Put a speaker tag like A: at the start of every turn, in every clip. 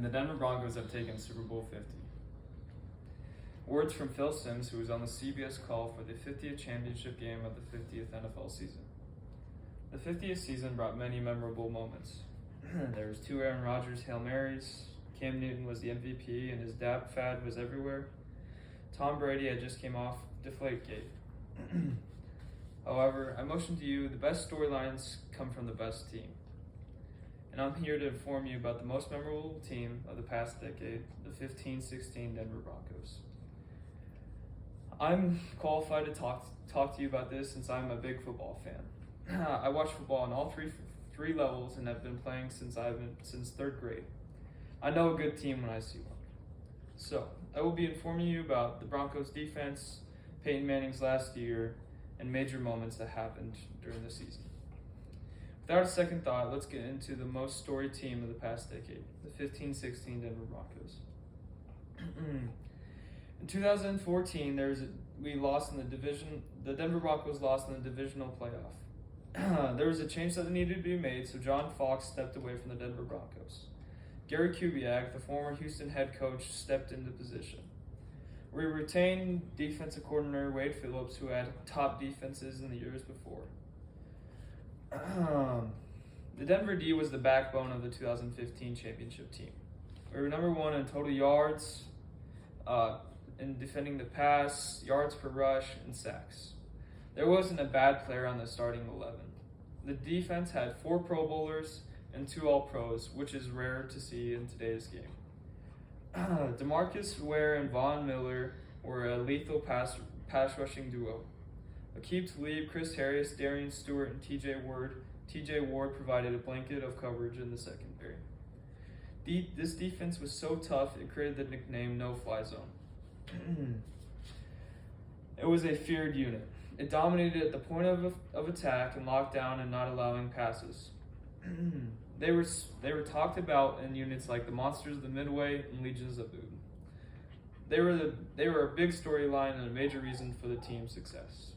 A: the Denver Broncos have taken Super Bowl 50. Words from Phil Simms, who was on the CBS call for the 50th championship game of the 50th NFL season. The 50th season brought many memorable moments. There was 2 Aaron Rodgers Hail Marys, Cam Newton was the MVP and his dap fad was everywhere. Tom Brady had just came off Deflategate. However, I motion to you the best storylines come from the best team. And I'm here to inform you about the most memorable team of the past decade, the 15-16 Denver Broncos. I'm qualified to talk to you about this since I'm a big football fan. I watch football on all three levels and have been playing since 3rd grade. I know a good team when I see one. So, I will be informing you about the Broncos defense, Peyton Manning's last year, and major moments that happened during the season. Without a second thought, let's get into the most storied team of the past decade, the 15-16 Denver Broncos. In 2014, we lost in the division. The Denver Broncos lost in the divisional playoff. There was a change that needed to be made, so John Fox stepped away from the Denver Broncos. Gary Kubiak, the former Houston head coach, stepped into position. We retained defensive coordinator Wade Phillips, who had top defenses in the years before. The Denver D was the backbone of the 2015 championship team. We were number 1 in total yards, in defending the pass, yards per rush, and sacks. There wasn't a bad player on the starting 11. The defense had 4 Pro Bowlers and 2 All-Pros, which is rare to see in today's game. DeMarcus Ware and Von Miller were a lethal pass rushing duo. Aqib Talib, Chris Harris, Darian Stewart, and TJ Ward provided a blanket of coverage in the secondary. This defense was so tough it created the nickname No Fly Zone. It was a feared unit. It dominated at the point of attack and locked down and not allowing passes. They were talked about in units like the Monsters of the Midway and Legions of Boom. They were a big storyline and a major reason for the team's success.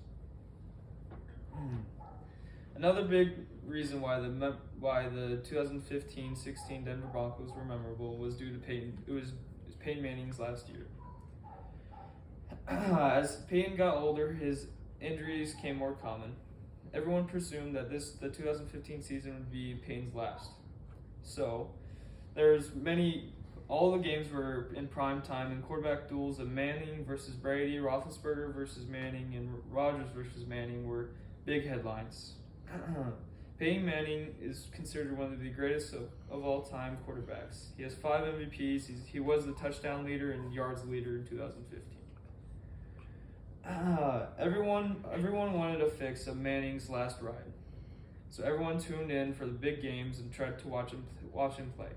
A: Another big reason why the 2015-16 Denver Broncos were memorable was due to Peyton. It was Peyton Manning's last year. As Peyton got older, his injuries became more common. Everyone presumed that the 2015 season would be Peyton's last. So, all the games were in prime time, and quarterback duels of Manning versus Brady, Roethlisberger versus Manning, and Rodgers versus Manning were big headlines. Peyton Manning is considered one of the greatest of all time quarterbacks. He has 5 MVPs. He was the touchdown leader and yards leader in 2015. Everyone wanted a fix of Manning's last ride, so everyone tuned in for the big games and tried to watch him play.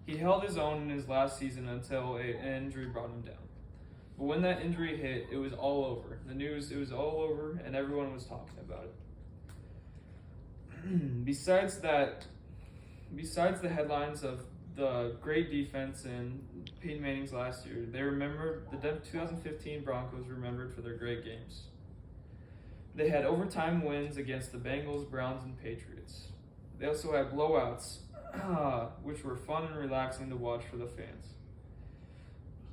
A: He held his own in his last season until an injury brought him down. But when that injury hit, it was all over. It was all over, and everyone was talking about it. Besides the headlines of the great defense in Peyton Manning's last year, the 2015 Broncos remembered for their great games. They had overtime wins against the Bengals, Browns, and Patriots. They also had blowouts, which were fun and relaxing to watch for the fans.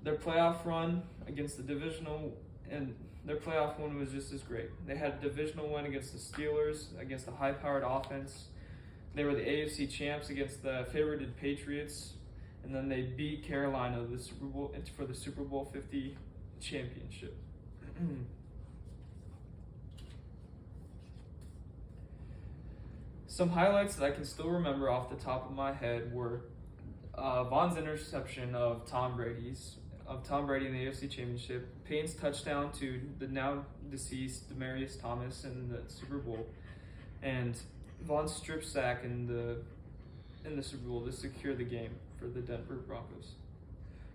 A: Their playoff run against the divisional, and their playoff win was just as great. They had a divisional win against the Steelers, against a high-powered offense. They were the AFC champs against the favorited Patriots, and then they beat Carolina for the Super Bowl 50 championship. Some highlights that I can still remember off the top of my head were Von's interception of Tom Brady in the AFC Championship, Payne's touchdown to the now deceased Demaryius Thomas in the Super Bowl, and Von's strip sack in the Super Bowl to secure the game for the Denver Broncos.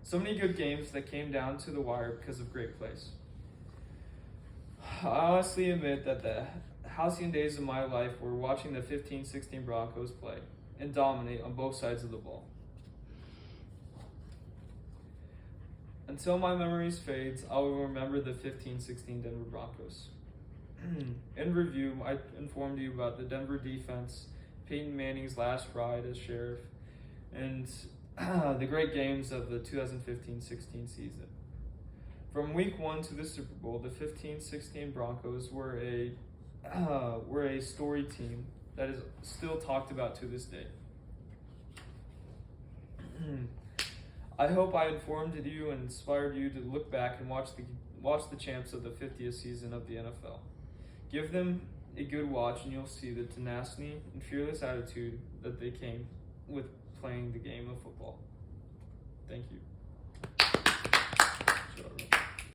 A: So many good games that came down to the wire because of great plays. I honestly admit that the halcyon days of my life were watching the 15-16 Broncos play and dominate on both sides of the ball. Until my memories fades, I will remember the 15-16 Denver Broncos. In review, I informed you about the Denver defense, Peyton Manning's last ride as sheriff, and the great games of the 2015-16 season. From week 1 to the Super Bowl, the 15-16 Broncos were a story team that is still talked about to this day. I hope I informed you and inspired you to look back and watch the champs of the 50th season of the NFL. Give them a good watch and you'll see the tenacity and fearless attitude that they came with playing the game of football. Thank you.